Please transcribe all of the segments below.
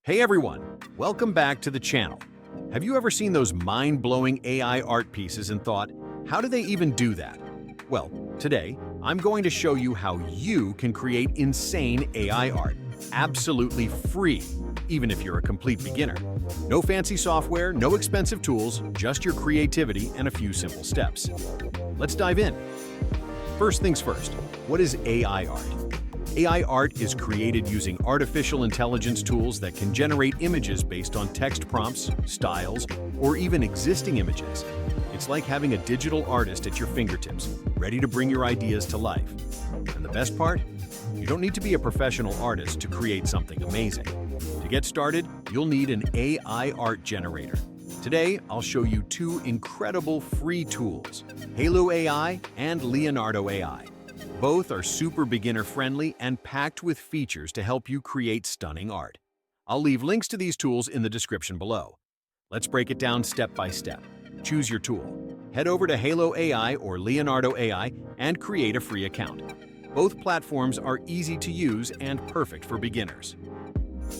Hey everyone, welcome back to the channel. Have you ever seen those mind-blowing AI art pieces and thought, how do they even do that? Well, today, I'm going to show you how you can create insane AI art, absolutely free, even if you're a complete beginner. No fancy software, no expensive tools, just your creativity and a few simple steps. Let's dive in. First things first, what is AI art? AI art is created using artificial intelligence tools that can generate images based on text prompts, styles, or even existing images. It's like having a digital artist at your fingertips, ready to bring your ideas to life. And the best part? You don't need to be a professional artist to create something amazing. To get started, you'll need an AI art generator. Today, I'll show you two incredible free tools, Halo AI and Leonardo AI. Both are super beginner-friendly and packed with features to help you create stunning art. I'll leave links to these tools in the description below. Let's break it down step by step. Choose your tool. Head over to Halo AI or Leonardo AI and create a free account. Both platforms are easy to use and perfect for beginners.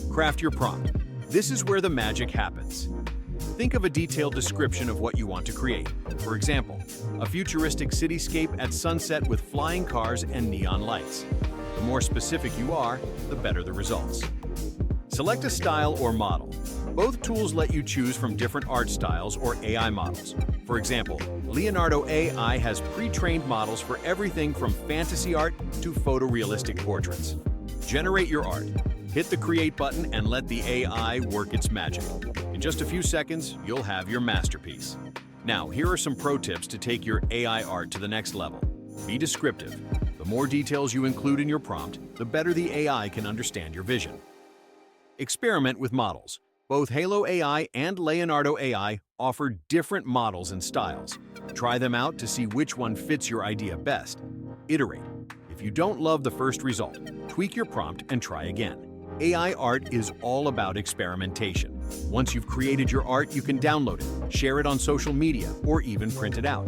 Craft your prompt. This is where the magic happens. Think of a detailed description of what you want to create. For example, a futuristic cityscape at sunset with flying cars and neon lights. The more specific you are, the better the results. Select a style or model. Both tools let you choose from different art styles or AI models. For example, Leonardo AI has pre-trained models for everything from fantasy art to photorealistic portraits. Generate your art. Hit the Create button and let the AI work its magic. In just a few seconds, you'll have your masterpiece. Now, here are some pro tips to take your AI art to the next level. Be descriptive. The more details you include in your prompt, the better the AI can understand your vision. Experiment with models. Both Halo AI and Leonardo AI offer different models and styles. Try them out to see which one fits your idea best. Iterate. If you don't love the first result, tweak your prompt and try again. AI art is all about experimentation. Once you've created your art, you can download it, share it on social media, or even print it out.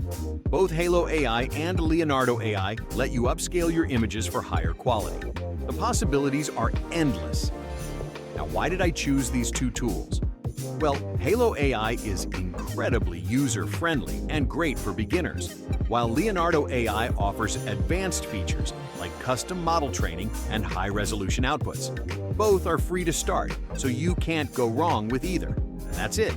Both Halo AI and Leonardo AI let you upscale your images for higher quality. The possibilities are endless. Now, why did I choose these two tools? Well, Halo AI is incredibly user-friendly and great for beginners, while Leonardo AI offers advanced features like custom model training and high-resolution outputs. Both are free to start, so you can't go wrong with either. And that's it.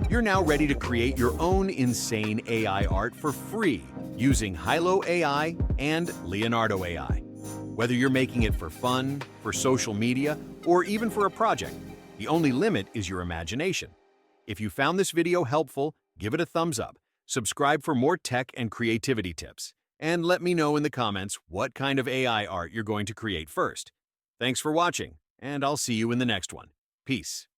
You're now ready to create your own insane AI art for free using Halo AI and Leonardo AI. Whether you're making it for fun, for social media, or even for a project, the only limit is your imagination. If you found this video helpful, give it a thumbs up, subscribe for more tech and creativity tips, and let me know in the comments what kind of AI art you're going to create first. Thanks for watching, and I'll see you in the next one. Peace.